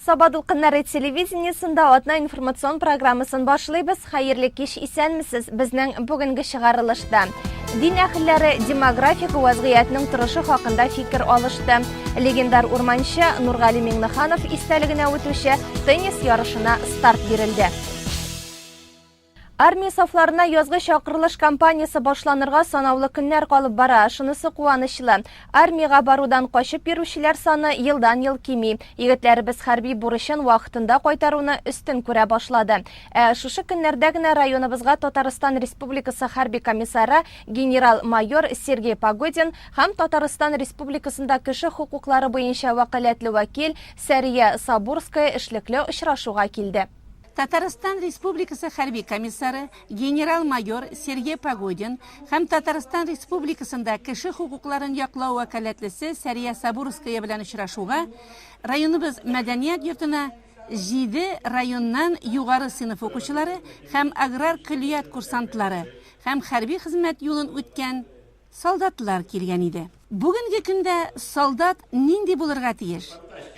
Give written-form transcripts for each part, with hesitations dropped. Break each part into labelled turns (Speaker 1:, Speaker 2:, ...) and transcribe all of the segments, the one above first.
Speaker 1: Саба дулкыннары телевидениесында атна информацион программасын башлыйбыз. Хәерле кич, исәнмесез? Безнең бүгенге чыгарылышта дин әһелләре демографик вазгыятның торышы хакында фикер алышты. Легендар урманчы Нургали Миңнеханов истәлегенә үтүче теннис ярышына старт бирелде. Армия сафларына язгы чакырылыш кампаниясы башланырга санаулы көннәр калып бара. Шунысы куанычлы. Армияга барудан качып йөрүчеләр саны елдан-ел кими. Егетләребез хәрби бурычын вакытында кайтаруны өстен күрә башлады. Шушы көннәрдә генә районыбызга Татарстан Республикасы хәрби комиссары генерал-майор Сергей Погодин һәм Татарстан Республикасында кеше хукуклары буенча вәкаләтле вәкил Сәрия Сабурская эшлекле очрашуга килде.
Speaker 2: Татарстан Республикасы хәрби комиссары генерал-майор Сергей Погодин һәм Татарстан Республикасында кеше хукукларын яклау вәкаләтлесе Сәрия Сабурская белән очрашуга районыбыз мәдәният йортына 7 районнан югары сыйныф укучылары һәм аграр көллият курсантлары һәм хәрби хезмәт юлын үткән солдатлар килгән иде. Бүгенге көндә солдат нинди булырга тиеш?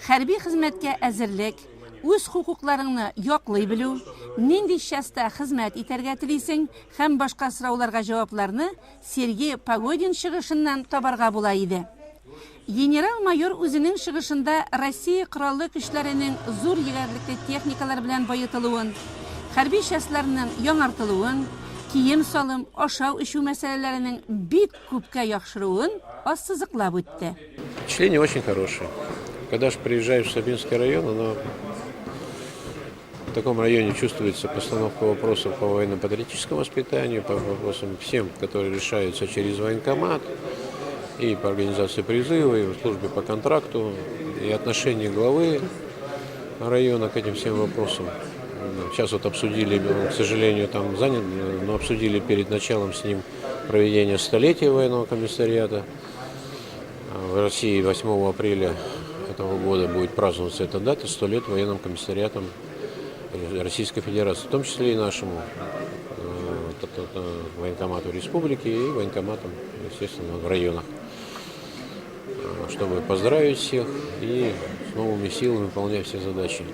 Speaker 2: Хәрби хезмәткә әзерлек, үз хукукларыңны яклый белү, нинди часта хезмәт итәргә телисең һәм башка сорауларга җавапларны Сергей Погодин чыгышыннан табарга була иде. Генерал-майор үзенең чыгышында Россия кораллы көчләренең зур егәрлекле техникалар белән баетылуын, хәрби частьларның яңартылуын, кием салым, ашау-эчү мәсьәләләренең бик күпкә яхшыруын ассызыклап үтте.
Speaker 3: Впечатление очень хорошее. Когда же приезжаешь в Сабинский район, оно в таком районе чувствуется постановка вопросов по военно-патриотическому воспитанию, по вопросам всем, которые решаются через военкомат, и по организации призыва, и в службе по контракту, и отношение главы района к этим всем вопросам. Сейчас вот обсудили, к сожалению, там занят, но обсудили перед началом с ним проведение столетия военного комиссариата. В России 8 апреля этого года будет праздноваться эта дата, 100 лет военным комиссариатом Российской Федерации, в том числе и нашему военкомату республики и военкоматам, естественно, в районах, чтобы поздравить всех и с новыми силами выполнять все задачи.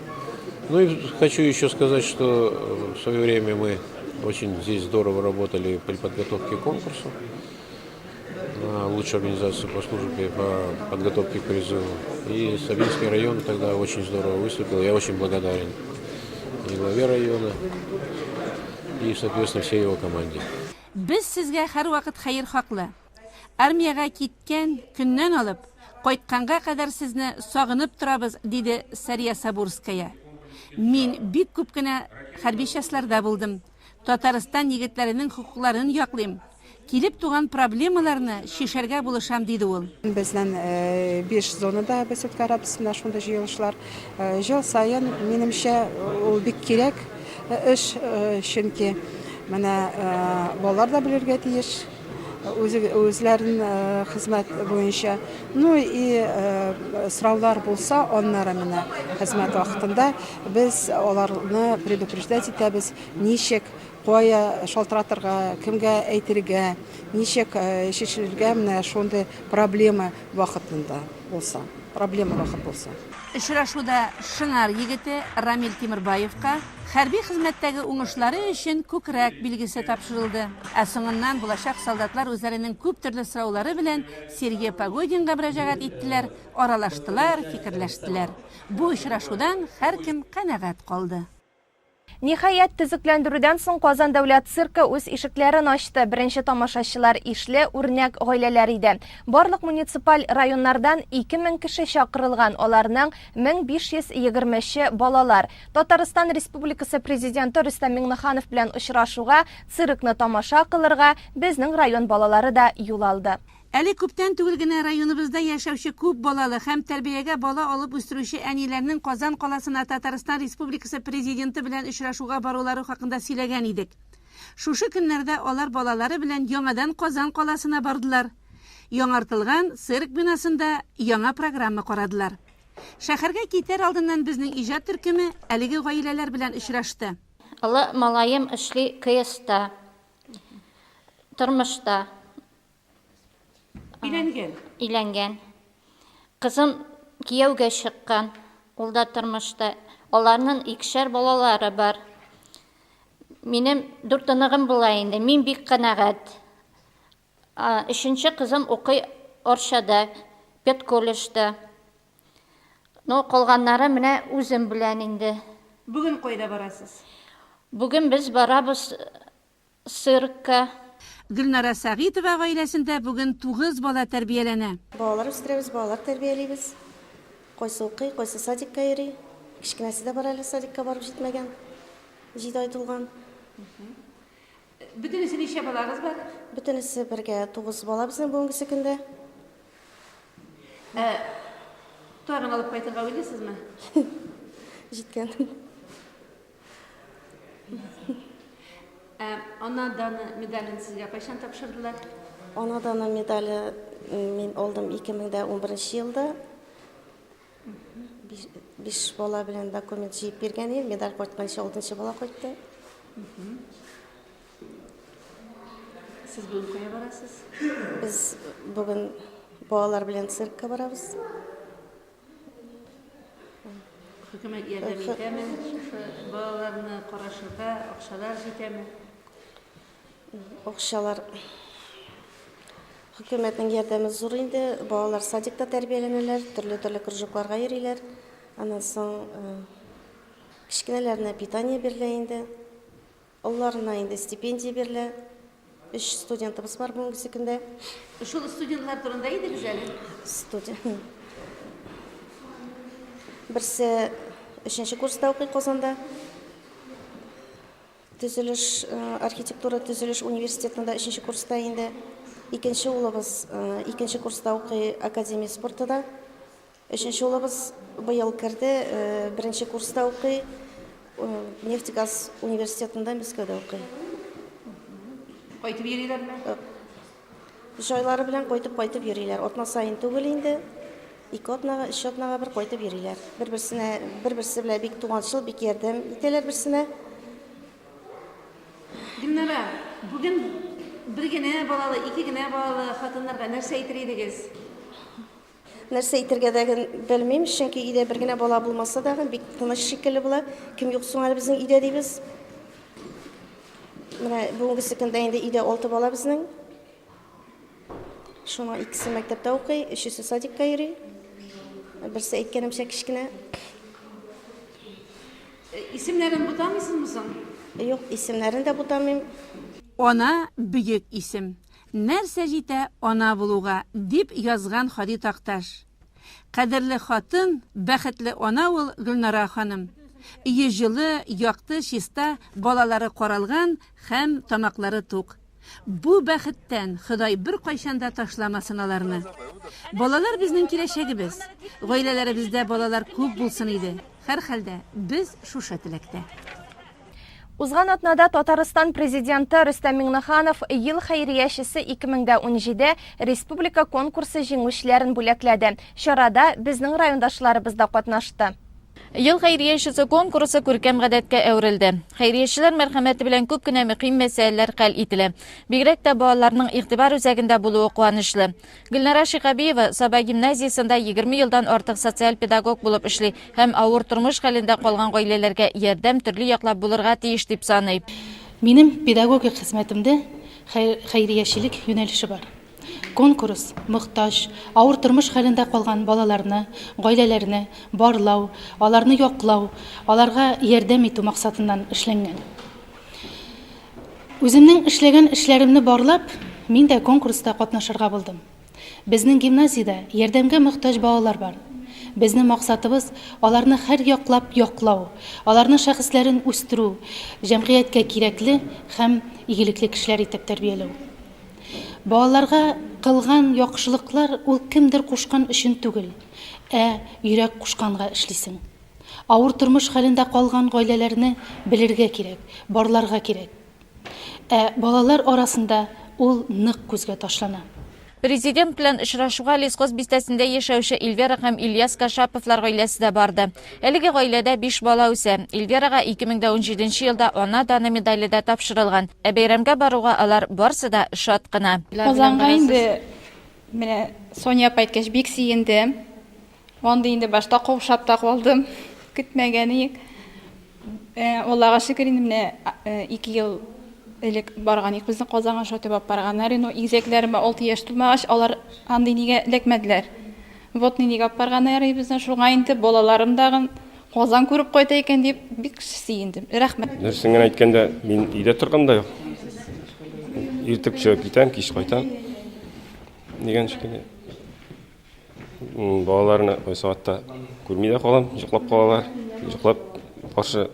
Speaker 3: Ну и хочу еще сказать, что в свое время мы очень здесь здорово работали при подготовке к конкурсу на лучшую организацию по службе по подготовке к призыву. И Сабинский район тогда очень здорово выступил. Я очень благодарен и главе района, и, соответственно, всей его команде.
Speaker 2: Без сезгә һәр вакыт хәер хаклы. Армияга киткән көннән алып, кайтканга кадәр сезне сагынып торабыз, диде Сәрия Сабурская. Мин бик күп кенә хәрби частьларда булдым. Татарстан егетләренең хукукларын яклыйм. Килеп туган проблемаларны шишәргә булышам, диде ул.
Speaker 4: Безнең 5 зонада без үткәрәбез менә шунда җыелышлар. Ел сайын минемчә ул бик кирәк эш, чөнки менә балалар да белергә тиеш үзләрен хезмәт буенча. Ну и сораулар булса, аннары менә хезмәт вакытында без аларны предупреждать итәбез, ничек кая шалтыратырга, кемгә әйтергә, ничек чишелергә менә шундый проблема вакытында булса.
Speaker 2: Очрашуда Шыңар егете Рамил Тимербаевка хәрби хезмәттәге уңышлары өчен күкрәк билгесе тапшырылды. Ә соңыннан булачак солдатлар үзләренең күп төрле сораулары белән Сергей Погодинга мөрәҗәгать иттеләр, аралаштылар, фикерләштеләр. Бу очрашудан һәркем канәгать калды.
Speaker 1: Ниһаять, төзекләндерүдән соң Казан дәүләт циркы үз ишекләрен ачты. Беренче тамашачылар ишле үрнәк гаиләләр иде. Барлык муниципаль районнардан 2000 кеше чакырылган, аларның 1520 балалар. Татарстан Республикасы президенты Рөстәм Миңнеханов белән очрашуга, циркны тамаша кылырга безнең район балалары да юл алды.
Speaker 2: Әле күптән түгел генә районыбызда яшәүче күп балалы һәм тәрбиягә бала алып үстерүче әниләрнең Казан каласына Татарстан Республикасы президенты белән очрашуга барулары хакында сөйләгән идек. Шушы көннәрдә алар балалары белән яңадан Казан каласына бардылар. Яңартылган цирк бинасында яңа программа карадылар. Шәһәргә китәр алдыннан безнең иҗат төркеме әлеге гаиләләр белән очрашты.
Speaker 5: Алла малаем эшли КСта. Тормышта.
Speaker 2: Иләнгән.
Speaker 5: Иләнгән. Кызым кияүгә чыккан. Ул да тормышта. Аларның икешәр балалары бар. Минем 4 ыныгым була инде. Мин бик канәгать. 3нче кызым укый Оршада, педколледжда. Ну, калганнары менә үзем белән инде.
Speaker 2: Бүген кайда барасыз?
Speaker 5: Бүген без барабыз циркка.
Speaker 2: Гөлнара Сәгитова гаиләсендә бүген 9 бала тәрбияләнә.
Speaker 6: Балалар үстерәбез, балалар тәрбияләйбез. Кайсы укый, кайсы садикка йөри. Кичкенәсе дә бар әле садикка барып җитмәгән. 7 ай тулган.
Speaker 2: Бөтенесе ничә балагыз бар?
Speaker 6: Бөтенесе бергә 9 бала безнең бүгенге көндә.
Speaker 2: Тагын алып кайтырга уйлыйсызмы?
Speaker 6: Җиткән.
Speaker 2: Ана даны медален сезгә кайчан тапшырдылар?
Speaker 6: Ана даны медале мин алдым 2011 елда. 5 бала белән документ җыеп биргән идем. Медаль кайтканчы 6нчы бала кайтты.
Speaker 2: Сез бүген кая барасыз?
Speaker 6: Без бүген балалар белән циркка барабыз.
Speaker 2: Хөкүмәт ярдәм итәме? Балаларны карашырга акчалар җитәме?
Speaker 6: Акчалар хөкүмәтнең ярдәме зур инде. Балалар садикта тәрбияләнәләр, төрле кружокларга йөриләр. Аннан соң кичкенәләренә питание бирелә инде. Аларына инде стипендия бирелә. 3 студентыбыз бар бүгенге көндә.
Speaker 2: Шул студентлар турында идегез әле?
Speaker 6: Студент. Берсе 3нче курста укый Казанда. Төзелеш архитектура төзелеш университетында 3нче курста инде. Икенче улыбыз 2нче курста укый Академия спортында. 3нче улыбыз быел керде, 1нче курста укый Нефтегаз университетында Мәскәүдә укый.
Speaker 2: Кайтып йөриләрме?
Speaker 6: Җайлары белән кайтып йөриләр. Атна сайын түгел инде. 2 атнага, 3 атнага бер кайтып йөриләр. Бер-берсе белән бик туганчыл, бик ярдәм итәләр берсенә.
Speaker 2: Гөлнара, бүген бер генә балалы, 2 генә балалы хатыннарга нәрсә әйтер идегез?
Speaker 6: Нәрсә әйтергә дә белмим, чөнки өйдә бер генә бала булмаса да бик тыныч шикелле була. Кем юк соң әле безнең өйдә дибез. Менә бүгенге көндә инде өйдә 6 бала безнең. Шуңа икесе мәктәптә укый, 3-се садикка йөри. Берсе әйткәнемчә кичкенә.
Speaker 2: Исемнәрен бутамыйсызмы соң?
Speaker 6: Юк, исемнәрен дә бутамыйм.
Speaker 2: Ана бөек исем. Нәрсә җитә ана булуга дип язган Хади Такташ. Кадерле хатын, бәхетле ана ул Гөлнара ханым. Ие җылы, якты, чиста, балалары каралган һәм тамаклары тук. Бу бәхеттән Ходай бер кайчанда ташламасын аларны. Балалар безнең киләчәгебез. Гаиләләребездә балалар күп булсын иде. Һәр хәлдә без шушы теләктә.
Speaker 1: Узган атнада Татарстан президенты Рөстәм Миңнеханов ел хәйриячесе 2017 республика конкурсы җиңүчеләрен бүләкләде. Чарада безнең райондашларыбыз да катнашты.
Speaker 7: Ел хәйриячесе конкурсы күркәм гадәткә әверелде. Хәйриячеләр мәрхәмәте белән күп кенә мөһим мәсьәләләр хәл ителә. Бигрәк тә балаларның игътибар үзәгендә булуы куанычлы. Гөлнара Шикабиева Саба гимназиясендә 20 елдан артык социаль педагог булып эшли һәм авыр тормыш хәлендә калган гаиләләргә ярдәм төрле яклап булырга тиеш дип саный.
Speaker 8: Минем педагогик хезмәтемдә хәйриячелек юнәлеше бар. Конкурс, мохтаҗ, авыр тормыш хәлендә калган балаларны, гаиләләрне барлау, аларны яклау, аларга ярдәм итү максатыннан эшләнгән. Үземнең эшләгән эшләремне барлап, мин дә конкурста катнашырга булдым. Безнең гимназиядә ярдәмгә мохтаҗ балалар бар. Безнең максатыбыз аларны һәр яклап яклау, аларның шәхесләрен үстерү, җәмгыятькә кирәкле һәм игелекле кешеләр итеп тәрбияләү. Балаларга кылган яхшылыклар ул кемдер кушкан өчен түгел, йөрәк кушканга эшлисең. Авыр тормыш хәлендә калган гаиләләрне белергә кирәк, барларга кирәк. Балалар арасында ул нык күзгә ташлана.
Speaker 7: Президент белән очрашуга лесхоз бистәсендә яшәүче Эльвира һәм Ильяс Кашаповлар гаиләсе дә барды. Әлеге гаиләдә 5 бала үсә. Эльвирага 2017 елда ана даны медале дә тапшырылган. Бәйрәмгә баруга алар барсы да шат кына.
Speaker 9: Казанга инде менә Соня апа әйткәч бик сөендем. Анда инде башта каушап та калдым. Көтмәгән идек. Аллага шөкер, инде менә 2 ел элек барган идек. Безнең Казанга шатып алып барганнар. Но игезәкләремә 6 яшь тулмагач, алар андый нигә эләкмәделәр. Вот нигә алып барганнар безнең шуңа инде балаларым дагы Казан күреп кайта икән дип бик сөендем. Рәхмәт.
Speaker 10: Нәрсәңә әйткәндә, мин өйдә торганда иртүк чыгып китәм, кич кайтам. Дигән шикелле. Балаларны ой сәгатьтә күрми дә калам, йоклап калалар. Йоклап башы,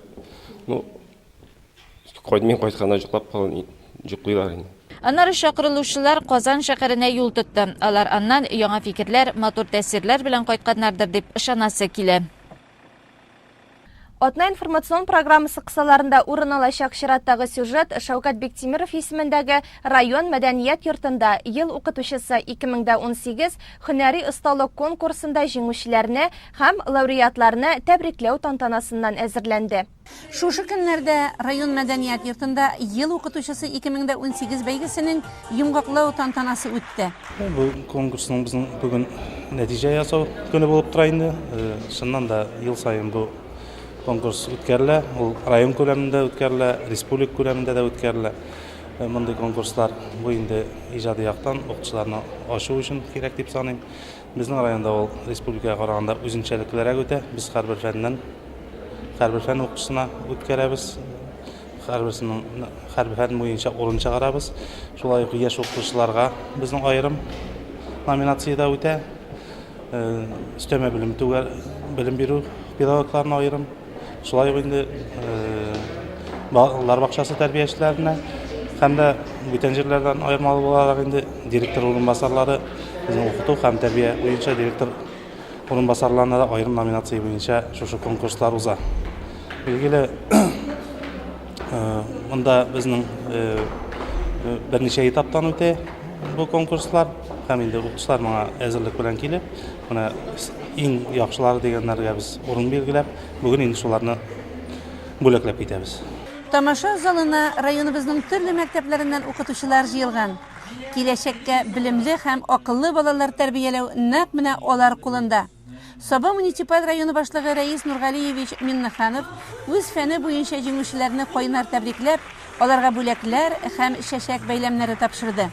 Speaker 10: кайтканда йоклап калган, йоклыйлар инде.
Speaker 7: Аннары чакырылучылар Казан шәһәренә юл тотты. Алар аннан яңа фикерләр, матур тәэсирләр белән кайтканнардыр дип ышанасы килә.
Speaker 1: Атна информацион программасы кысаларында урын алачак чираттагы сюжет Шәүкәт Бектимиров исемендәге район мәдәният йортында ел укытучысы 2018 һөнәри осталык конкурсында җиңүчеләрне һәм лауреатларны тәбрикләү тантанасыннан әзерләнде.
Speaker 2: Шушы көннәрдә район мәдәният йортында ел укытучысы 2018 бәйгесенең йомгаклау тантанасы үтте.
Speaker 11: Бу конкурсның безнең бүген нәтиҗә ясау көне булып тора инде. Шуннан да ел сайын бу конкурс үткәрелә. Ул район күләмендә үткәрелә, республик күләмендә дә үткәрелә. Мондый конкурслар бу инде иҗади яктан укытучыларны ачу өчен кирәк дип саныйм. Безнең районда ул республикага караганда үзенчәлеклерәк үтә. Без һәрбер фән укытучысына үткәрәбез. Һәрбер фән буенча урын чыгарабыз. Шулай ук яшь укытучыларга безнең аерым номинациядә үтә. Өстәмә белем бирү педагогларына аерым. Шулай ук инде балалар бакчасы тәрбиячеләренә һәм дә бүтән җирләрдән аермалы буларак инде директор урынбасарлары, безнең укыту һәм тәрбия буенча директор урынбасарларына да аерым номинация буенча шушы конкурслар уза. Билгеле, монда безнең берничә этаптан үтә бу конкурслар һәм инде укытучылар моңа әзерлек белән килеп, моны иң яхшылары дигәннәргә без урын билгеләп, бүген инде шуларны бүләкләп китәбез.
Speaker 2: Тамаша залына районыбызның төрле мәктәпләреннән укытучылар җыелган. Киләчәккә белемле һәм акыллы балалар тәрбияләү нәкъ менә алар кулында. Саба муниципаль районы башлыгы Рәис Нургалиевич Миннаханов үз фәне буенча җиңүчеләрне кайнар тәбрикләп, аларга бүләкләр һәм чәчәк бәйләмнәре тапшырды.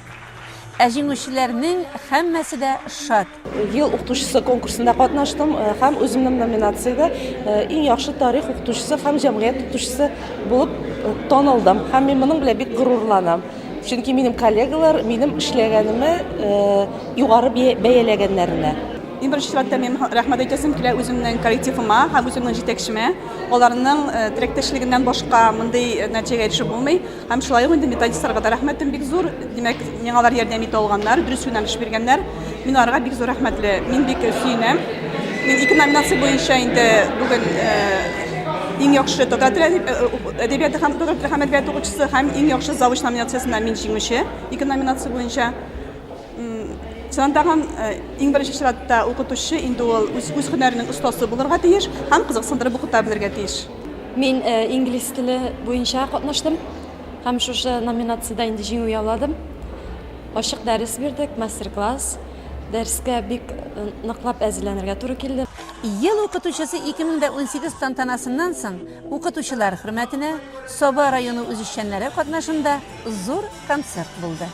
Speaker 2: Җиңүчеләрнең һәммәсе дә шат.
Speaker 12: Ел укытучысы конкурсында катнаштым һәм үземнең номинациядә иң яхшы тарих укытучысы һәм җәмгыять укытучысы булып танылдым. Һәм мин моның белән бик горурланам. Чөнки минем коллегалар минем эшләгәнемне югары бәяләгәннәренә.
Speaker 13: Иң беренче чиратта мин рәхмәт әйтәсем килә үземнең коллективыма һәм үземнең җитәкчемә. Аларның теләктәшлегеннән башка мондый нәтиҗәгә ирешеп булмый. Һәм шулай ук инде методистларга да рәхмәтем бик зур. Димәк, миңа алар ярдәм итә алганнар, дөрес юнәлеш биргәннәр. Мин аларга бик зур рәхмәтле. Мин бик сөенәм. Мин 2 номинация буенча инде бүген иң яхшы татар теле әдәбияты һәм татар теле һәм әдәбият укытучысы һәм иң яхшы завуч номинациясында мин җиңүче. 2 номинация буенча Сандаган иң беренче чиратта укытучы инде ул үз һөнәренең остасы булырга тиеш һәм кызыксындырып укыта белергә тиеш.
Speaker 12: Мин инглиз теле буенча катнаштым һәм шушы номинациядә инде җиңү яуладым. Ачык дәрес бирдек, мастер-класс. Дәрескә бик ныклап әзерләнергә туры килде.
Speaker 2: Ел укытучысы 2018 тантанасыннан соң укытучылар хөрмәтенә Саба районы үзешчәннәре катнашында зур концерт булды.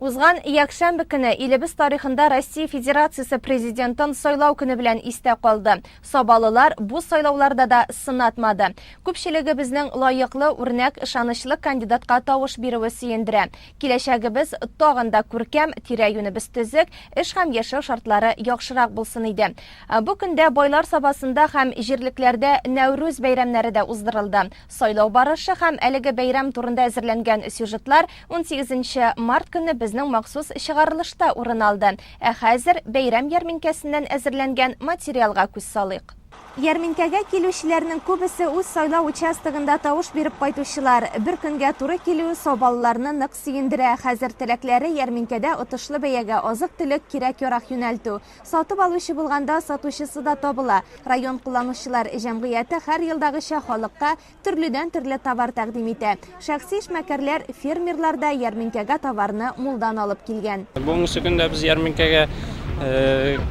Speaker 1: Узган якшәмбе көне илебез тарихында Россия Федерациясе президентын сайлау көне белән истә калды. Сабалылар бу сайлауларда да сынатмады. Күпчелеге безнең лаеклы, үрнәк, ышанычлы кандидатка тавыш бирүе сөендерә. Киләчәгебез тагын да күркәм, тирә-юнебез төзек, эш һәм яшәү шартлары яхшырак булсын иде. Бу көндә байлар сабасында һәм җирлекләрдә Нәүрүз бәйрәмнәре дә уздырылды. Сайлау барышы һәм әлеге бәйрәм турында әзерләнгән сюжетлар 18 март көне безнең махсус чыгарылышта урын алды. Хәзер бәйрәм ярминкәсеннән әзерләнгән материалга күз салыйк. Ярминкәгә килүчеләрнең күбесе үз сайлау участогында тавыш биреп кайтучылар. Бер көнгә туры килү собалларны нык сөендерә. Хәзер теләкләре ярминкәдә отышлы бәягә азык-төлек кирәк-ярак юнәлтү. Сатып алучы булганда сатучысы да табыла. Район кулланучылар җәмгыяте һәр елдагыча халыкка төрледән-төрле товар тәкъдим итә. Шәхси эшмәкәрләр, фермерлар да ярминкәгә товарны мулдан алып килгән.
Speaker 14: Бүгенге көндә без ярминкәгә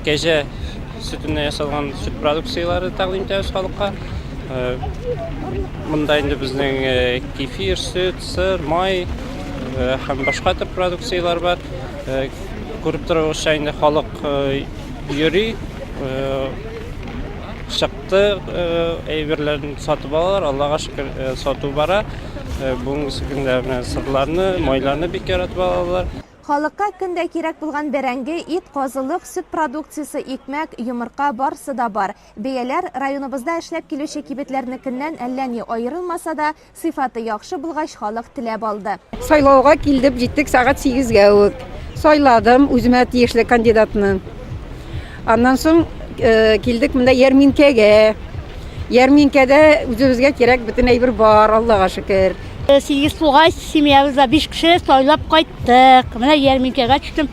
Speaker 14: кәҗә sütünden yasalgan süt produksiyaları təqdim etəmiz xalqqa. Bunda indi bizning kefir, süt, sır, may һәм башка төр продукциялар бар. Күреп торыгызча инде халык йөри, чыкты, әйберләрне сатып алалар. Аллага шөкер, сату бара. Бүгенге көндә сырларны, майларны бик яратып алалар.
Speaker 1: Халыкка көндә кирәк булган бәрәңге, ит, казылык, сөт продукциясы, икмәк, йомырка барсы да бар. Бәяләр районыбызда эшләп килүче кибетләрнекеннән әллә ни аерылмаса да, сыйфаты яхшы булгач халык теләп алды.
Speaker 15: Сайлауга килдек, җиттек сәгать 8-гә үк. Сайладым үземә тиешле кандидатны. Аннан соң килдек монда ярминкәгә. Ярминкәдә үзебезгә кирәк бөтен әйбер бар, Аллага шөкер.
Speaker 16: 8 тулгач, семьябызда 5 кеше сайлап кайттык. Менә ярминкәгә төштем.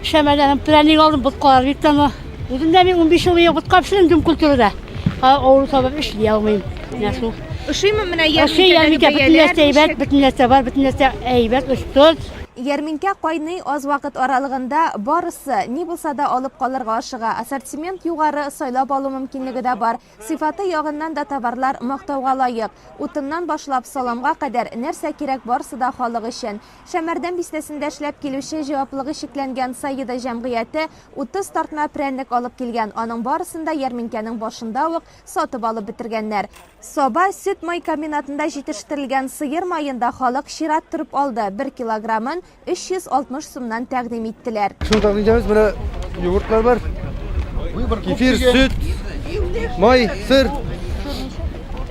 Speaker 16: Шәмәләрем пряник алдым, боткалар биттем. Үзем дә 15 ел ботка пешердем культурада. Авыр сабап эшли алмыйм. Нәрсә?
Speaker 1: Ушыймы менә ярминкәдә
Speaker 16: бәяләр? Бөтен нәрсә бар, бөтен нәрсә әйбәт, өстәл.
Speaker 1: Ярминкә кайный аз вакыт аралыгында барысы ни булса да алып калырга ашыга. Ассортимент югары, сайлап алу мөмкинлеге дә бар. Сыйфаты ягыннан да товарлар мактауга лаек. Утыннан башлап саламга кадәр нәрсә кирәк барсы да халык өчен. Шәмәрдән бистәсендә эшләп килүче җаваплыгы шикләнгән Саида җәмгыяте 30 тартма прәннек алып килгән. Аның барысын да ярминкәнең башында ук сатып алып бетергәннәр. Соба сөт май комбинатында җитештерелгән сыер маенда халык чират торып алды. 1 килограммын 360 сумнан тәкъдим иттеләр.
Speaker 17: Шуны тәкъдим итәбез, менә йогуртлар бар. Кефир, süt, май, сыр.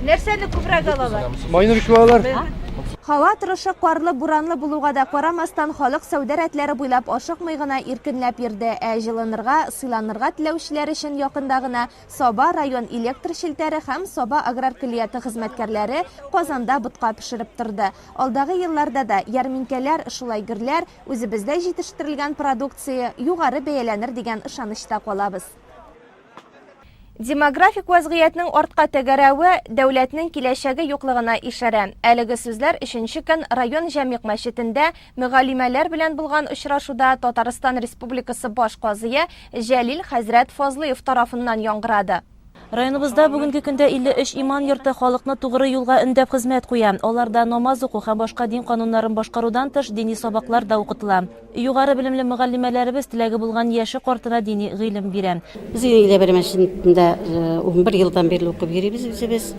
Speaker 1: Нәрсәне күбрәк алалар?
Speaker 17: Майны бик алалар.
Speaker 1: Һава торышы карлы, буранлы булуга да карамастан халык сәүдә рәтләре буйлап ашыкмый гына иркенләп йөрде. Җылынырга, сыйланырга теләүчеләр өчен якында гына Соба район электр шелтәре һәм Соба аграр көллияте хезмәткәрләре Казанда бутка пешереп торды. Алдагы елларда да ярминкәләр, шулай гөрләр, үзебездә җитештерелгән продукция югары бәяләнер дигән ышанычта калабыз. Демографик вазгыятның артка тәгәрәве дәүләтнең киләчәге юклыгына ишарә. Әлеге сүзләр 3нче көн район җәмигъ мәчетендә мөгаллимәләр белән булган очрашуда Татарстан Республикасы баш казые Җәлил хәзрәт Фазлыев тарафыннан яңгырады.
Speaker 18: Районыбызда бүгенге көндә 53 иман йорты халыкны тугры юлга өндәп хезмәт куя. Аларда намаз уку һәм башка дин кануннарын башкарудан тыш дини сабаклар да укытыла. Югары белемле мөгаллимәләребез теләге булган яше картына дини гыйлем бирә.
Speaker 19: Без инде бер мәчеттә 11 елдан бирле укып йөрибез үзебез.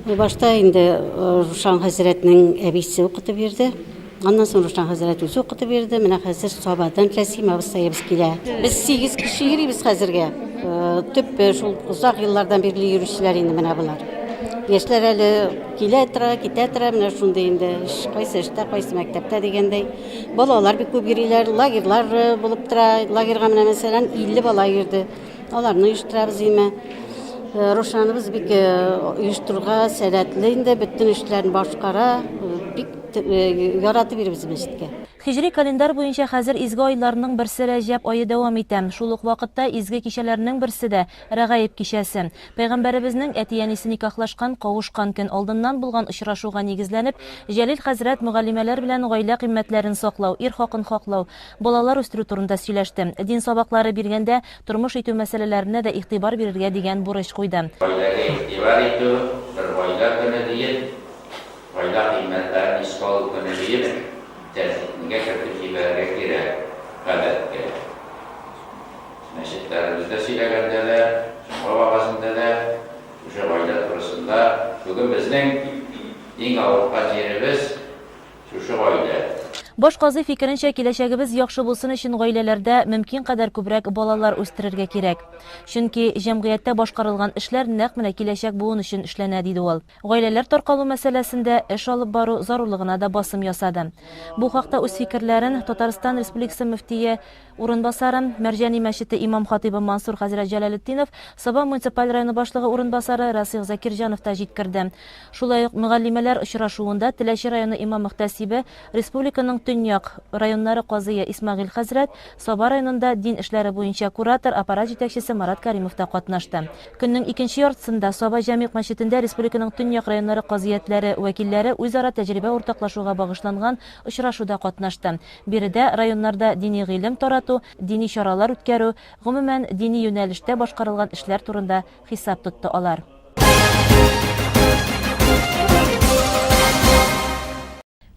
Speaker 19: Башта инде Рушан хәзрәтнең әбисе укытып бирде. Аннан соң Рушан хәзрәт үзе укытып бирде. Менә хәзер Сабадан Рәсим абыстаебыз килә. Без 8 кеше йөрибез хәзергә. Төп шул узак еллардан бирле йөрүчеләр инде менә булар. Яшьләр әле килә тора, китә тора, менә шундый инде кайсы эштә, кайсы мәктәптә дигәндәй. Балалар бик күп йөриләр, лагерьлар булып тора. Лагерьга менә мәсәлән 50 бала йөрде. Аларны оештырабыз име. Рушаныбыз бик оештыруга сәләтле инде, бөтен эшләрне башкара, бик яратып йөрибез мәчеткә.
Speaker 18: Хижри календар буенча хәзер изге айларның берсе Рәҗәб айы дәвам итә. Шул ук вакытта изге кичәләрнең берсе дә Рәгаиб кичәсе. Пәйгамбәребезнең әтиянисе никахлашкан, кавышкан көн алдыннан булган очрашуга нигезләнеп, Җәлил хәзрәт мөгаллимәләр белән гаилә кыйммәтләрен саклау, ир хакын хаклау, балалар үстерү турында сөйләште. Дин сабаклары биргәндә тормыш итү мәсьәләләренә дә игътибар бирергә дигән бурыч куйды.
Speaker 20: Гаилә кыйммәтләрен искә алу көне диеп, тәртипкә кертеп җибәрергә кирәк, гадәткә. Мәчетләребездә сөйләгәндә дә, Шуңа вакытында да, шушы гаилә турысында бүген безнең иң авырткан җиребез шушы гаилә.
Speaker 18: Баш казый фикеренчә, киләчәгебез яхшы булсын өчен гаиләләрдә мөмкин кадәр күбрәк балалар үстерергә кирәк. Чөнки җәмгыятьтә башкарылган эшләр нәкъ менә киләчәк буын өчен эшләнә, диде ул. Гаиләләр таркалу мәсьәләсендә эш алып бару зарурлыгына да басым ясады. Бу хакта үз фикерләрен Татарстан Республикасы мөфтие урынбасары, Мәрҗани мәчете имам-хатибы Мансур хәзрәт Җәләлетдинов, Саба муниципаль районы башлыгы урынбасары Расих Закирҗанов та җиткерде. Шулай ук мөгаллимәләр очрашуында Теләче районы имам-мөхтәсибе, республиканың төньяк районнары казые Исмәгыйль хәзрәт, Саба районында дин эшләре буенча куратор, аппарат җитәкчесе Марат Каримов та катнашты. Көннең икенче яртысында Саба җәмигъ мәчетендә республиканың төньяк районнары казиятләре вәкилләре үзара тәҗрибә уртаклашуга багышланган очрашуда катнашты. Биредә районнарда дини гыйлем тарату, дини чаралар үткәрү, гомумән дини юнәлештә башкарылган эшләр турында хисап тотты алар.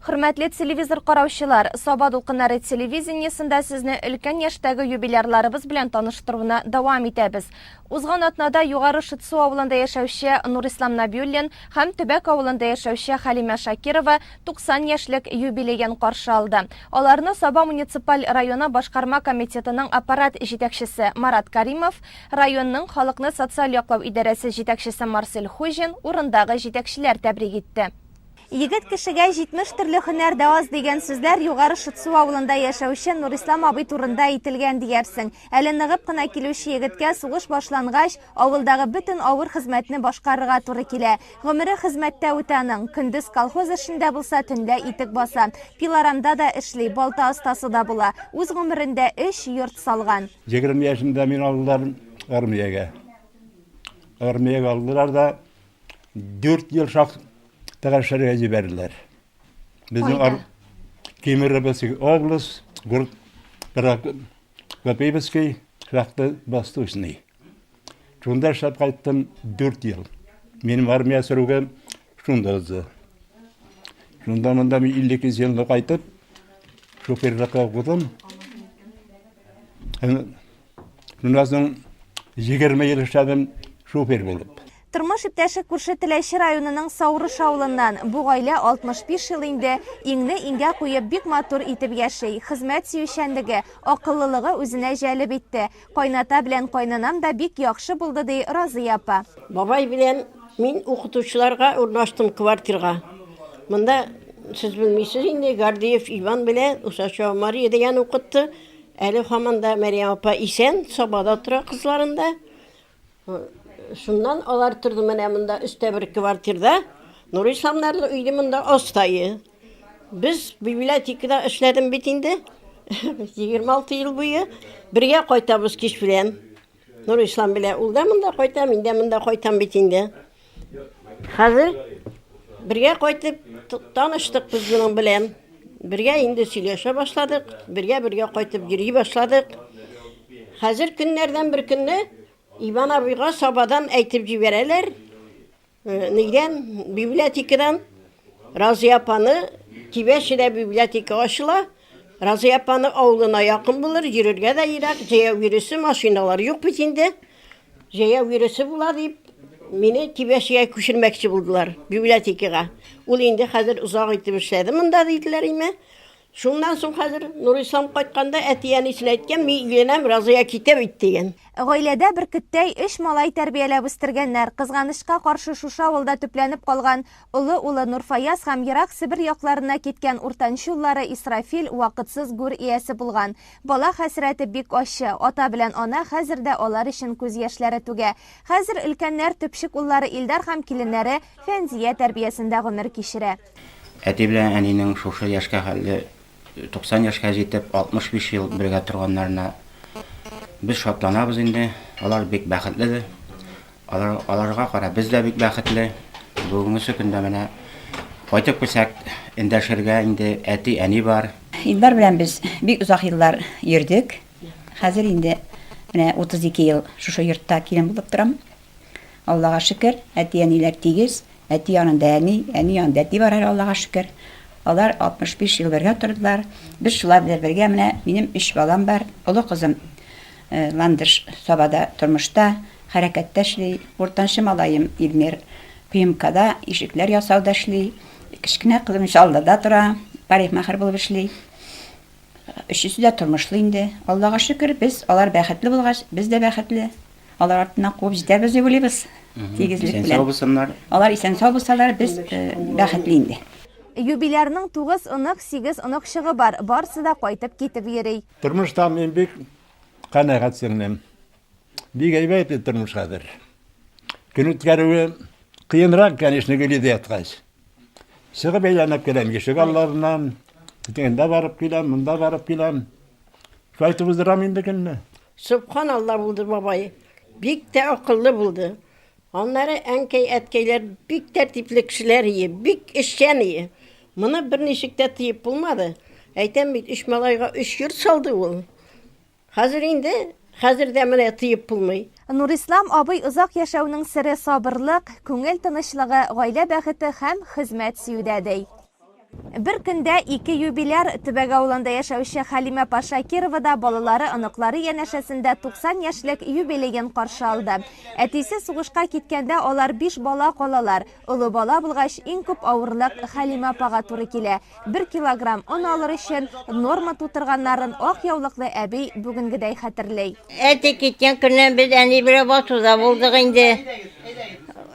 Speaker 1: Хөрмәтле телевизор караучылар, Саба дулкыннары телевидениесендә сезне өлкән яшьтәге юбилейларыбыз белән таныштыруына дәвам итәбез. Узган атнада Югары Шытсу авылында яшәүче Нурислам Набиуллин һәм Төбәк авылында яшәүче Халимә Шакирова 90 яшьлек юбилейын каршы алды. Аларны Саба муниципаль районы башкарма комитетының аппарат җитәкчесе Марат Каримов, районның халыкны социаль яклау идарәсе җитәкчесе Марсель Хужин урындагы җитәкчеләр тәбрик итте. Егет кешегә 70 төрле һөнәр дә аз дигән сүзләр Югары Шытсу авылында яшәүче Нурислам абый турында әйтелгән диярсең. Әле ныгып кына килүче егеткә сугыш башлангач, авылдагы бөтен авыр хезмәтне башкарырга туры килә. Гомере хезмәттә үтәнең, көндез колхоз эшендә булса, төнлә итек баса. Пилорамда да эшли, балта остасы да була. Үз гомерендә 3 йорт салган.
Speaker 21: 20 яшымда мин алдылар армиягә. Армиягә алдылар да 4 ел Тәгәршәргә җибәрделәр. Безнең Кемеровский область, город Копейский, шахта Восточный. Шунда эшләп кайттым 4 ел. Минем армия сөрүгә шунда узды. Шунда монда 52 елда кайтып, шоферлыкка укыдым. Шундан соң 20 ел эшләдем шофер булып.
Speaker 1: Тормыш иптәше күрше Теләче районының Саурыш авылыннан бу гаилә 65 ел инде иңне иңгә куеп бик матур итеп яши. Хезмәт сөючәнлеге, акыллылыгы үзенә җәлеп итте. Кайната белән кайнанам да бик яхшы булды, ди Разия апа.
Speaker 22: Бабай белән мин укытучыларга урнаштым квартирага. Монда сез белмисез инде Гардиев Иван белән Усачева Мария дигән укытты. Әле һаманда Мәриям апа исән, Сабада тора кызларында. Шуннан алар торды менә монда өстә бер квартирада. Нурисламнарлы өйдә монда остайы. Без библиотекада эшләдем бит инде. 26 ел буе бергә кайтабыз кич белән. Нурислам белән ул да монда кайта, мин дә монда кайтам бит инде. Хәзер бергә кайтып таныштык без буның белән. Бергә инде сөйләшә башладык, бергә кайтып йөри башладык. Хәзер көннәрдән бер көнне Иван абыйга Сабадан әйтеп җибәрәләр. Нигән библиотекадан Разия апаны Тибәшедә библиотека ачыла. Разия апаны авылына якын булыр, йөрергә дә ерак, җәяү йөресе, машиналар юк бит инде. Җәяү йөресе була дип, мине Тибәшегә күчермәкче булдылар библиотекага. Ул инде хәзер узак итеп эшләде монда диделәр име. Шуннан соң хәзер Нурислам кайтканда әтиянисенә әйткән, мин өйләнәм, Разия китә бит дигән.
Speaker 1: Гаиләдә беркеттәй 3 малай тәрбияләп үстергәннәр. Кызганычка каршы шушы авылда төпләнеп калган улы Нурфаяз һәм ерак Сибир якларына киткән уртанчы уллары Исрафил вакытсыз гүр иясе булган. Бала хәсрәте бик ачы. Ата белән ана хәзер дә алар өчен күз яшьләре түгә. Хәзер өлкәннәр төпчек уллары Илдар һәм киленнәре Фәнзия тәрбиясендә гомер кичерә.
Speaker 23: Әти белән әнинең шушы яшькә хәлле 90 яшькә җитеп 65 ел бергә торганнарына без шатланабыз инде. Алар бик бәхетле. Аларга карап без дә бик бәхетле. Бүгенге көндә менә кайтып килсәк, эндәшергә инде әти, әни бар.
Speaker 24: Илдар белән без бик узак еллар йөрдек. Хәзер инде менә 32 ел шушы йортта килен булып торам. Аллага шөкер, әти, әниләр тигез. Әти янында әни янында әти бар, Аллага шөкер. Алар 65 ел бергә тордылар. Без шулар белән бергә менә минем 3 балам бар. Олы кызым Ландыш Сабада тормышта, хәрәкәттә эшли. Уртанчы малаем Илмир ПМКда ишекләр ясауда эшли. Кечкенә кызым Шалдада тора, парикмахер булып эшли. Өчесе дә тормышлы инде. Аллага шөкер, без алар бәхетле булгач, без дә бәхетле. Алар артыннан куып җитәрбез дип уйлыйбыз. Тигезлек
Speaker 23: Исән
Speaker 24: белән.
Speaker 23: сау булсыннар.
Speaker 24: Алар исән сау булсалар, без бәхетле инде.
Speaker 1: Юбилярның 9 ынық, 8 ынық шығы бар. Барсы да қайтып кетіп ерей.
Speaker 21: Тормышта мен бик канәгатьсенгән. Бик әйбәт тормыш хәзер. Көн үткәрүе кыенрак, конечно, гөлидә яткач. Чыгып әйләнеп келәм, ишек алларынан, тигәндә барып киләм, монда барып киләм. Шайтып уздырам инде көнне.
Speaker 22: Subhanallah buldu babayı. Bik de akıllı buldu. Onları enkey etkeyler bik tertipli kişiler iyi, bik işçen iyi. Bunu bir neşikte tiyip bulmadı. Eyten bit üç malayga 3 yurt saldı ol. Hazır indi, hazır demine tiyip bulmayı.
Speaker 1: Нурислам абый ызак яшәүнең сире сабырлык, күңел тынычлыгы, гаилә бәхете һәм хезмәт сөюдәдәй. Бер көндә 2 юбиляр Төбәк авылында яшәүче Хәлимә Пашакирова да балалары, оныклары янәшәсендә 90 яшьлек юбилейын каршы алды. Әтисе сугышка киткәндә алар 5 бала калалар. Улы бала булгач, иң күп авырлык Хәлимә апага туры килә. 1 килограмм он алыр өчен норма тутырганнарын ак яулыклы әби бүгенгедәй хәтерләй.
Speaker 22: Әти киткән көннән без әни белән басуда булдык инде.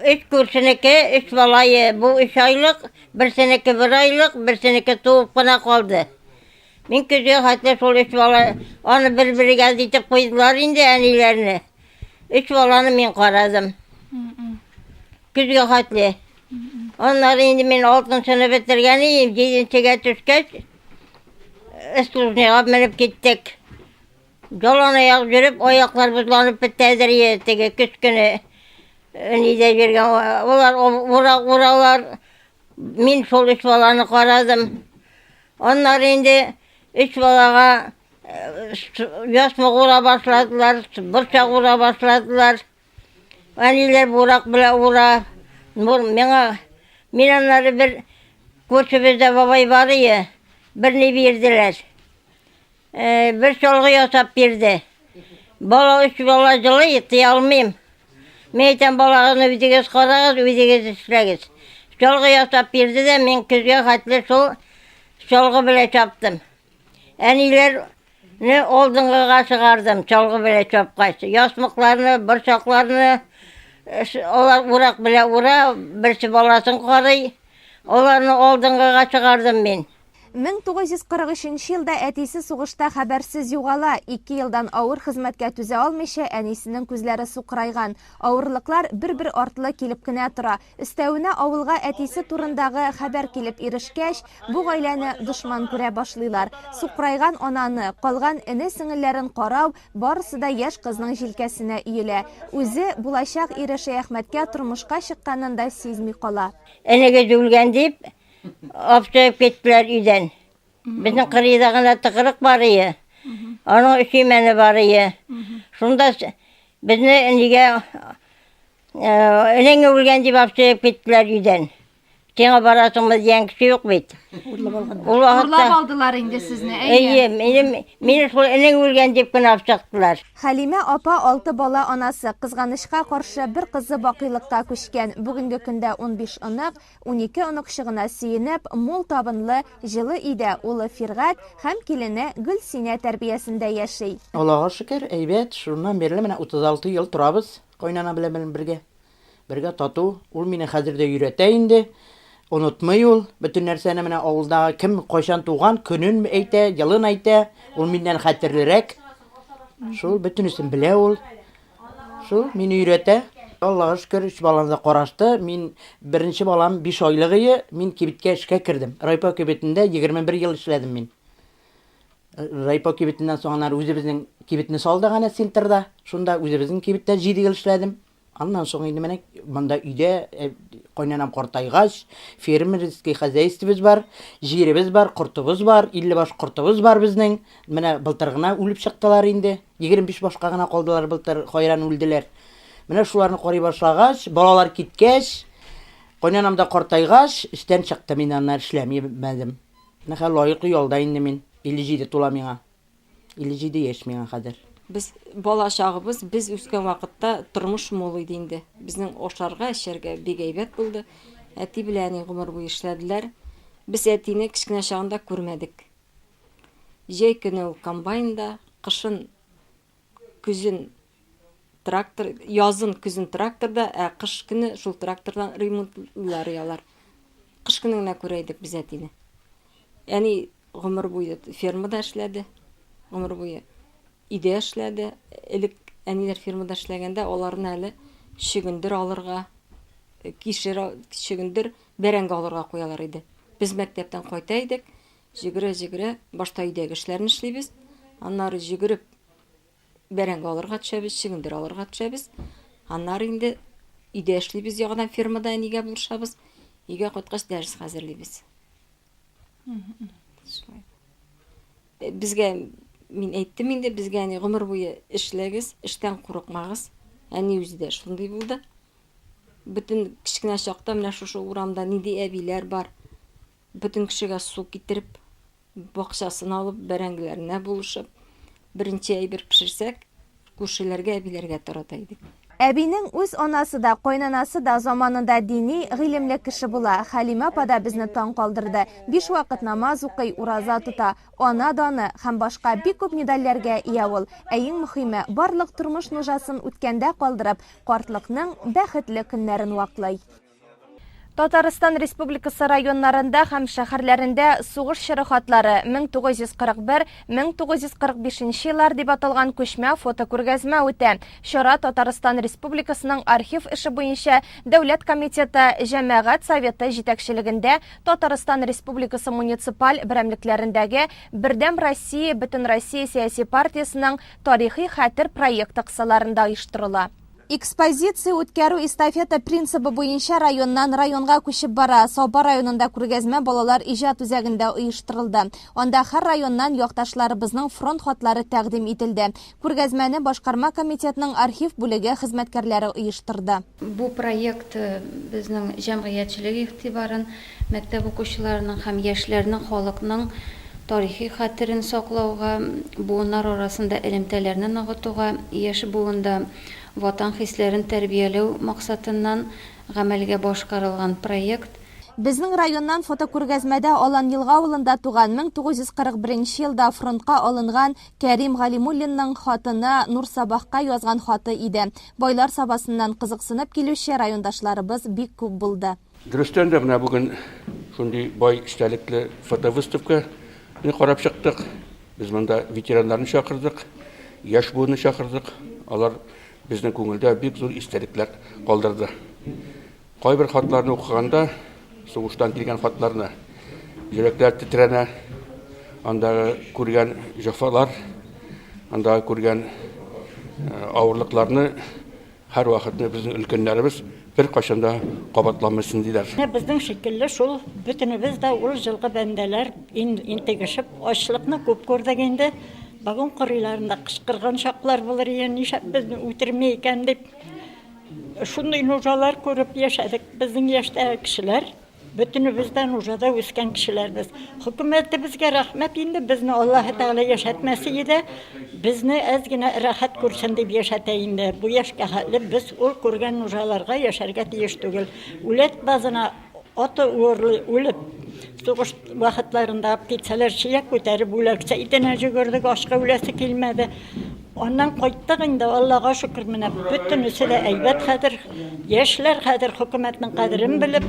Speaker 22: 3 күршенеке, 3 балайы, bu 3 aylık, bir seneki 1 aylık, bir seneki tuğup kına kaldı. Min küzüğü hatta sol 3 bala, onu bir geldi itip koydular indi enilerini. 3 balanı min karadım. Küzüğü hatta. Onları indi min 6. sınıf bitirgeniyim, 7. düşkeç. Eskiluzluğa menip gittik. Yolana ayak yürüp, ayaklar buzlanıp bittedir yedik, küskünü. Önüde jirgen, oralar, min sol 3 balanı karadım. Onlar indi 3 balaga yasma kura başladılar, bırçak kura başladılar. Aniler burak bile ura. Min onları bir koçumuzda babay var ya, birini verdiler. Bir çolgu yasap verdi. Bala 3 bala жылы yıttı almayayım. Meyten balağını üdegez karağız, üdegez işlegiz. Çolgu yasap verdi de men küzge hatlı çolgu bile çaptım. Enilerini oldunğa çıkardım, çolgu bile çapkaç. Yasmıklarını, bırçaklarını, olar urak bile ura, birisi balasın karıy. Olarını oldunğa çıkardım men.
Speaker 1: 1943 елда әтисе сугышта хәбәрсез югала. 2 елдан авыр хезмәткә түзә алмыйча, әнисенең күзләре сукрайган. Авырлыклар бер артлы килеп кенә тора. Өстәвенә авылга әтисе турындагы хәбәр килеп ирешкәч, бу гаиләне дошман күрә башлыйлар. Сукрайган ананы, калган эне-сеңелләрен карау, барысы да яшь кызның җилкәсенә иелә. Үзе булачак ире Шәяхмәткә тормышка чыкканында сизми кала.
Speaker 22: Энеге җүлгән дип Apçayıp gittiler üden. Bizim kırıydağına tıkırık var ya. Onun üşümeni var ya. Şunda bizni önüne ölgen gibi apçayıp gittiler üden. Sana barasımız diyen kişi yok bit.
Speaker 1: Uрлап алдылар инде сезне.
Speaker 22: Meni şol önüne ölgen deyip kına apçaktılar.
Speaker 1: Хәлимә апа 6 бала анасы, кызганычка каршы бер кызы бакыйлыкка күчкән. Бүгенге көндә 15 ынык, 12 ынык чыгына сөенеп, мул табынлы, җылы өйдә улы Фиргат һәм килене Гөлсинә тәрбиясендә яши.
Speaker 3: Аллага шөкер, әйбәт, шуннан бирле менә 36 ел торабыз, кайнана белән бергә. Бергә тату, ул мине хәзер дә өйрәтә инде. Unutmay ул, bütün нәрсәне менә авылда кем кайчан туган, көнен әйтә, елын әйтә, ул миннән хәтерлерәк. Шул бөтенесен белә ул. Шул мине өйрәтә. Аллага шөкер, 3 баламны карашты. Мин беренче балам 5 айлыгы, мин кибеткә эшкә кердем. Райпо кибетендә 21 ел эшләдем мин. Райпо кибетеннән соңнар үзебезнең кибетне салдык ана центрда. Шунда үзебезнең кибеттә 7 ел эшләдем. Аннан соң инде менә монда өйдә кайнанам картайгач, фермерский хозяйствобыз бар, җиребез бар, кортыбыз бар, 50 баш кортыбыз бар безнең. Менә былтыр гына үлеп чыктылар инде. 25 башка гына калдылар былтыр, хайран үлделәр. Менә шуларны карый башлагач, балалар киткәч, кайнанам да картайгач, эштән чыкты, мин аннан эшләмәдем. Менә лаеклы ялда инде мин, 57 тула миңа. 57 яшь миңа хәзер.
Speaker 4: Biz bala çağımız, biz üsken vakitte turmuş moluydu indi. Bizning oşarga, eşerge bek әйбәт buldu. Әти белән гомер буе эшләделәр. Biz әтине кичкенә чагында күрмәдек. Жай көне ул комбайнда, қышын күзін трактор, язын күзін тракторда, қыш күні шул трактордан ремонтлар ялар. Қыш күніңне көрейдік біз әтіне. Яни ғұмыр бойы фермада эшләде, ғұмыр бойы иде эшләде. Элек әниләр фермада эшләгәндә, аларны әле шөгендер алырга, шөгендер бәрәңге алырга куялар иде. Без мәктәптән кайта идек, җигере башта өйдәге эшләрне эшлибез, аннары җигереп бәрәңге алырга төшәбез, шөгендер алырга төшәбез. Аннары инде өйдә эшлибез, ягыдан фермада әнигә булышабыз, өйгә кайткач дәрес хәзерлибез. Безгә мин әйттем инде, безгә әни гомер буе эшләгез, эштән курыкмагыз. Әни үзе дә шундый булды. Бүтән кичкенә чакта менә шушы урамда нинди әбиләр бар. Бүтән кешегә су китереп, бакчасын алып, бәрәңгеләренә булышып, беренче әйбер пешерсәк, күршеләргә, әбиләргә тарата идек.
Speaker 1: Әбинең үз анасы да, кайнанасы да заманында дини, гыйлемле кеше була. Хәлимә апа да безне таң калдырды. 5 вакыт намаз укый, ураза тота, ана даны һәм башка бик күп медальләргә ия ул. Ә иң мөһиме, барлык тормыш нужасын үткәндә калдырып, картлыкның бәхетле көннәрен ваклый. Татарстан Республикасы районнарында һәм шәһәрләрендә сугыш чирахатлары 1941-1945 еллар дип аталган күчмә фотокүргәзмә үтә. Чара Татарстан Республикасының архив эше буенча Дәүләт комитеты җәмәгать советы җитәкчелегендә Татарстан Республикасы муниципаль берәмлекләрендәге Бердәм Россия, Бөтен Россия сияси партиясының тарихи хәтер проекты кысаларында оештырыла. Экспозиция үткәрү эстафета принципы буенча районнан районга күчеп бара. Саба районында күргәзмә балалар иҗат үзәгендә оештырылды. Анда һәр районнан якташларыбызның фронт хатлары тәкъдим ителде. Күргәзмәне башкарма комитетының архив бүлеге хезмәткәрләре оештырды.
Speaker 5: Бу проект безнең җәмгыятьчелек игътибарын мәктәп укучыларының һәм яшьләрнең, халыкның тарихи хәтерен саклауга, буыннар арасында элемтәләрне ныгытуга, яшь буында ватан хисләрен тәрбияләү максатыннан гамәлгә башкарылган проект.
Speaker 1: Безнең районнан фотокүргәзмәдә Алан Елга авылында туган 1941 елда фронтка алынган Кәрим Галимуллинның хатыны Нурсабахка язган хаты иде. Байлар сабасыннан кызыксынып килүче райондашларыбыз бик күп булды.
Speaker 6: Дөрестән дә менә бүген шундый бай истәлекле фотовыставка карап чыктык. Без монда ветераннарны чакырдык, яшь буынны чакырдык. Алар безнең күңелдә бик зур истәлекләр калдырды. Кайбер хатларны укыганда, сугыштан килгән хатларны, йөрәкләр тетрәнә, анда күргән җәфалар, анда күргән авырлыкларны һәр вакытны безнең өлкәннәребез бер кашанда кабатламасын диләр.
Speaker 8: Безнең шикелле шул бөтенебез дә ул җылгы бәндәләр интегешеп, ачлыкны күп күрдек инде. Багын кырыйларында кычкырган шаклар булыр икән, нишләп безне үтермәй икән дип. Шундый нужалар күреп яшәдек безнең яшьтәге кешеләр. Бөтенебез дә нужада үскән кешеләрбез. Хөкүмәтебезгә рәхмәт инде, безне Аллаһ Тәгалә яшәтмәсе иде. Безне әз генә рәхәт күрсен дип яшәтә инде. Бу яшькә хәтле без ул күргән нужаларга яшәргә тиеш түгел. Үләт базына аты үлеп, сугыш вакытларында птицалар чиләк күтәреп үләксә итенә җигердек, ашка үләсе килмәде. Ondan кайттык инде, Аллага шөкер, менә бөтенесе дә әйбәт хәзер. Яшьләр хәзер хөкүмәтнең кадерен белеп,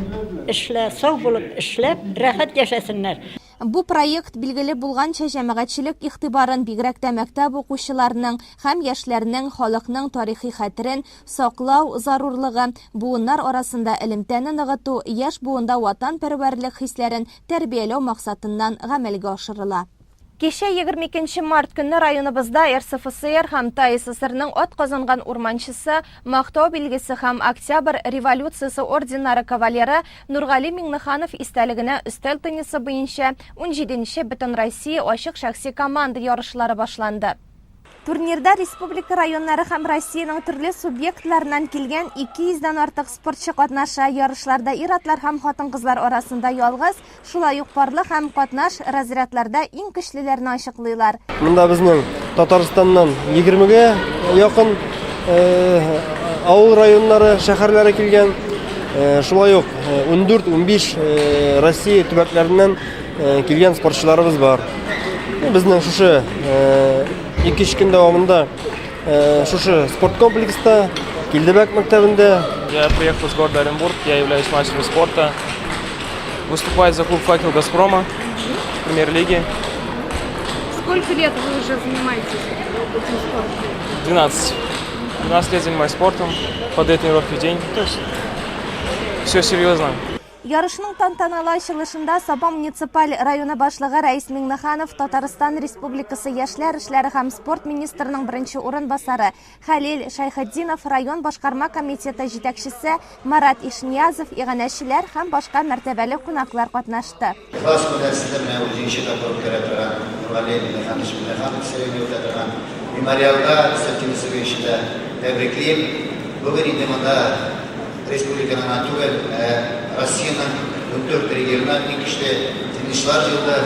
Speaker 8: сау булып эшләп, рәхәт яшәсеннәр.
Speaker 1: Бу проект билгеле булганча җәмәгатьчелек игътибарын бигрәк тә мәктәп укучыларының һәм яшьләрнең халыкның тарихи хәтерен саклау зарурлыгы, буыннар арасында элемтәне ныгыту, яшь буында ватанпәрвәрлек хисләрен тәрбияләү максатыннан гамәлгә ашырыла. Кеше 22 март көнне районыбызда РСФСР һәм ТССРның атказанган урманчысы, мактау билгесе һәм Октябрь революциясе орденнары кавалеры Нургали Миңнеханов истәлегенә өстәл теннисы буенча 17-нче Бөтен Россия ачык шәхси команда ярышлары башланды. Турнирда республика районнары һәм Россиянең төрле субъектларыннан килгән 200-дан артык спортчы катнаша. Ярышларда ир-атлар һәм хатын-кызлар арасында ялгыз, шулай ук парлы һәм катнаш разрядларда иң көчлеләрне ачыклыйлар.
Speaker 17: Монда безнең Татарстаннан 20-гә якын авыл районнары, шәһәрләре килгән. Шулай ук 14-15 Россия төбәкләреннән килгән спортчыларыбыз бар. Безнең шушы 2-3 көн дәвамында шушы спорт комплексында, Килдебек мәктәбендә.
Speaker 7: Я приехал с города Оренбург, я являюсь мастером спорта. Выступаю за клуб «Факел» «Газпрома» в премьер-лиге.
Speaker 9: Сколько лет вы уже занимаетесь этим спортом?
Speaker 7: 12. 12 лет занимаюсь спортом, по 2 тренировки в день. То есть все серьезно.
Speaker 1: Ярышның тантаналы ачылышында Саба муниципаль районы башлыгы Рәис Миңнеханов, Татарстан Республикасы Яшләр эшләре һәм спорт министрының беренче урынбасары Хәлил Шайхетдинов, район башкарма комитеты җитәкчесе Марат Ишниязов, иганәчеләр һәм башка мәртәбәле кунаклар катнашты.
Speaker 10: Республиканың түгел, Россияның 14 регионынан иң көчле теннисчылар җыелды.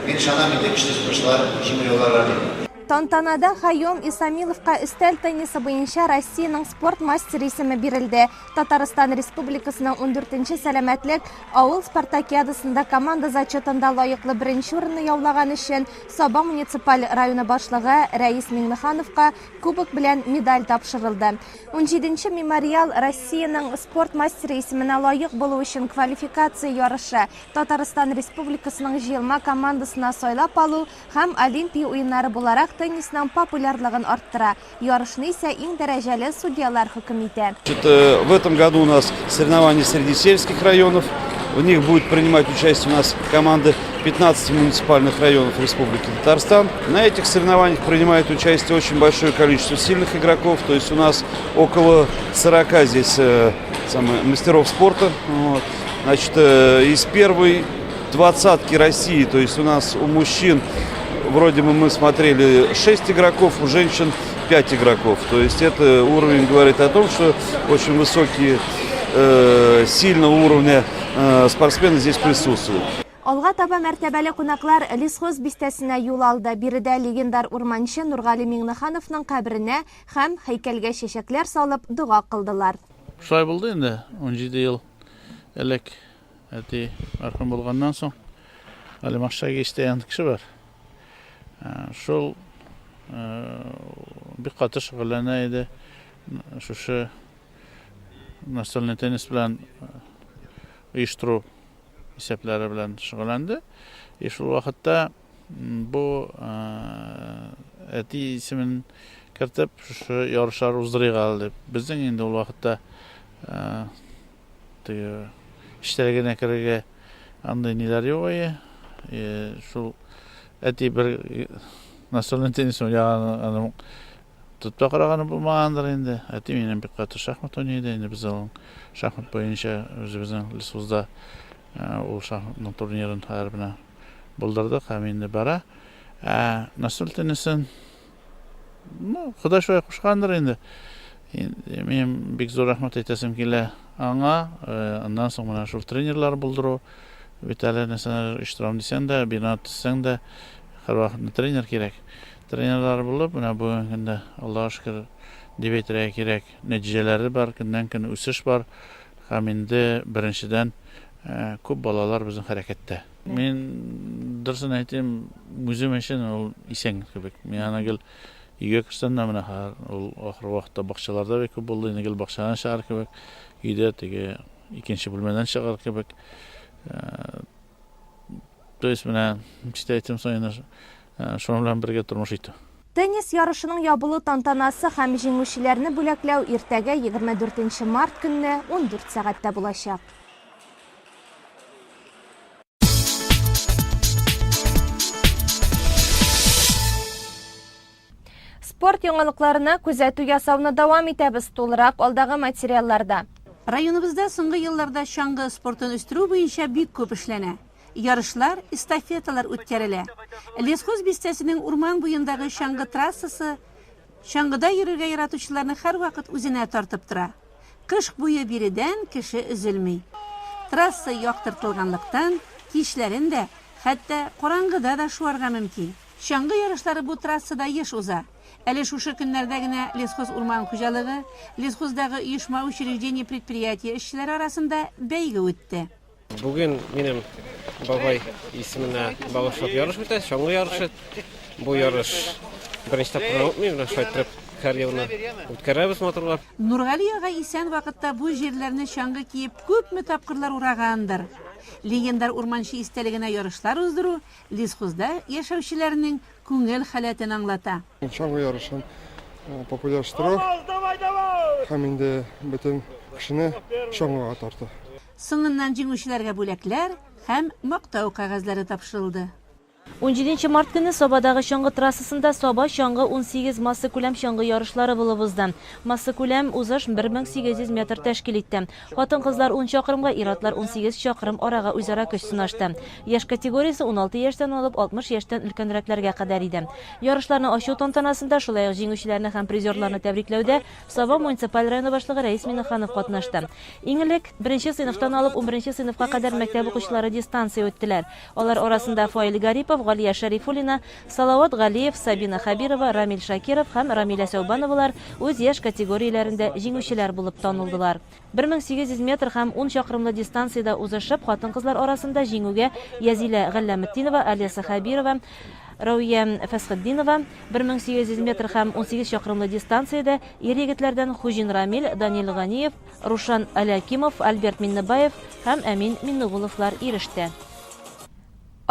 Speaker 10: Мин ышанам, инде көчле спортчылар җиңел алалар дип.
Speaker 1: Тантанада Хайом Исамиловка өстәл теннисы буенча Россиянең спорт мастеры исеме бирелде. Татарстан Республикасының 14-нче сәламәтлек авыл спартакиадасында команда зачетында лаеклы беренче урынны яулаган өчен Саба муниципаль районы башлыгы Рәис Миңнехановка кубок белән медаль тапшырылды. 17-нче мемориал Россиянең спорт мастеры исеменә лаек булу өчен квалификация ярышы Татарстан Республикасының җыелма командасына сайлап алу һәм Олимпия уеннары буларак теннисның популярлыгын арттыра. Ярышны исә иң дәрәҗәле судьялар хөкем итә.
Speaker 11: В этом году у нас соревнования среди сельских районов. В них будет принимать участие у нас команды 15 муниципальных районов Республики Татарстан. На этих соревнованиях принимает участие очень большое количество сильных игроков. То есть у нас около 40 здесь мастеров спорта. Вот. Значит, из первой двадцатки России, то есть у нас у мужчин вроде бы мы смотрели 6 игроков, у женщин 5 игроков. То есть это уровень говорит о том, что очень высокие, сильного уровня спортсмены здесь присутствуют.
Speaker 1: Алга таба мәртәбәле кунаклар лесхоз бистәсенә юл алды. Биредә легендар урманчы Нургали Миңнехановның каберенә һәм һәйкәлгә чәчәкләр салып дуга кылдылар.
Speaker 25: Шулай булды инде, 17 ел элек әти мәрхүм булганнан соң Алимашшага эштәгән кеше бар. Шул бик каты шөгыльләнә иде. Шушы настольный теннис белән оештыру исәпләре белән шөгыльләнде. Шул вакытта бу әти исемен кертеп шушы ярышлар уздырыйга алды. Безнең инде ул вакытта эштәлегенә керергә андай ниләр юк иде. Шул әти бер настольный теннис уйнаган тутта караганы булмагандыр инде. Әти минем бик каты шахмат уйнады. Инде без ул шахмат буенча үзебезнең лесхозда ул шахмат турнирын һәрбенә булдырдык һәм инде бара. Настольный теннисын Ходай шулай кушкандыр инде. Мин бик зур рәхмәт әйтәсем килә аңа. Аннан соң менә шул тренерлар булдыру. Бит әле нәрсәләр иштирам дисәң дә, бина төссәң дә һәрвакыт тренер кирәк. Тренерлар булып, менә бүген көндә Аллаһка шөкер дип әйтергә кирәк. Нәтиҗәләре бар, көннән-көн үсеш бар. Һәм инде беренчедән күп балалар безнең хәрәкәттә. Мин дөресен әйтим, үзем өчен ул исән кебек. Мин аны гел өйгә кергән дә менә ул ахыр вакытта бакчаларда бик күп булды. Инде гел бакчадан чыгар кебек, өйдә теге икенче бүлмәдән чыгар кебек. То есть менә читәйтем соң шуның белән бергә тормыш итә.
Speaker 1: Теннис ярышының ябылу тантанасы һәм җиңүчеләрне бүләкләү иртәгә 24 март көнне 14 сәгатьтә булачак. Спорт яңалыкларына күзәтү ясауны дәвам итәбез тулырак алдагы материалларда.
Speaker 2: Районыбызда соңгы елларда чаңгы спортын үстерү буенча бик күп эшләнә. Ярышлар, эстафеталар үткәрелә. Лесхоз бистәсенең урман буендагы чаңгы трассасы чаңгыда йөрергә яратучыларны һәрвакыт үзенә тартып тора. Кыш буе биредән кеше өзелми. Трасса яктыртылганлыктан кичләрен дә, хәтта караңгыда да шуарга мөмкин. Чаңгы ярышлары бу трассада еш уза. Әле шушы көннәрдә генә лесхоз урман хуҗалыгы, лесхоздагы оешма учреждение предприятие эшчеләре арасында бәйге үтте.
Speaker 12: Бүген минем бабай исеменә багышлап ярыш үтә, шаңгы ярышы. Бу ярыш беренче тапкыр үтмәй, шайтырып һәр елны үткәрәбез матурлап.
Speaker 2: Нургали ага исән вакытта бу җирләрне шаңгы киеп күпме тапкырлар урагандыр. Легендар урманчы истәлегенә ярышлар уздыру лесхозда яшәүчеләрнең күңел халәтен аңлата.
Speaker 17: Шаңгы ярышын популярлаштыру һәм инде бөтен кешене шаңгыга тарту.
Speaker 2: Соңыннан җиңүчеләргә бүләкләр һәм мактау кәгазьләре тапшырылды.
Speaker 18: 17 март көне Сабадагы шаңгы трассасында Саба шаңгы 18 масса күләм шаңгы ярышлары булып узды. Масса күләм узыш 1800 метр тәшкил итте. Хатын-кызлар 10 чакрымга, ир-атлар 18 чакрым арага үзара көч сынашты. Яшь категориясе 16 яшьтән алып 60 яшьтән өлкәнрәкләргә кадәр иде. Ярышларны ачу тантанасында шулай ук җиңүчеләрне һәм призерларны тәбрикләүдә Саба муниципаль районы башлыгы Рәис Миннеханов катнашты. Иң элек 1-нче сыйныфтан алып 11-нче сыйныфка кадәр мәктәп укучылары дистанция үттеләр. Алар арасында Фаил Гарипов, Галия Шарифуллина, Салават Галиев, Сабина Хабирова, Рамил Шакиров һәм Рамиля Сәүбановалар үз яшь категорияләрендә җиңүчеләр булып танылдылар. 1800 метр һәм 10 чакрымлы дистанциядә узышып, хатын-кызлар арасында җиңүгә Язилә Галләметдинова, Алиса Хабирова, Рауя Фасхетдинова, 1800 метр һәм 18 чакрымлы дистанциядә ир-егетләрдән Хуҗин Рамил, Данил Ганиев, Рушан Алякимов, Альберт Миннебаев һәм Әмин Миннугуловлар иреште.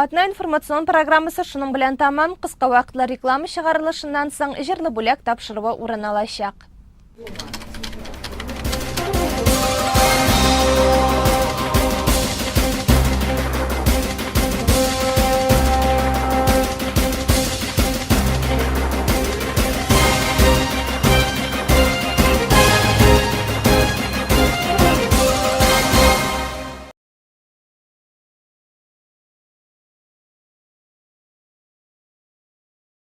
Speaker 1: Атна информацион программасы шуның белән тамам. Кыска вакытлы реклама чыгарылышыннан соң җирле бүләк тапшыруы урын алачак.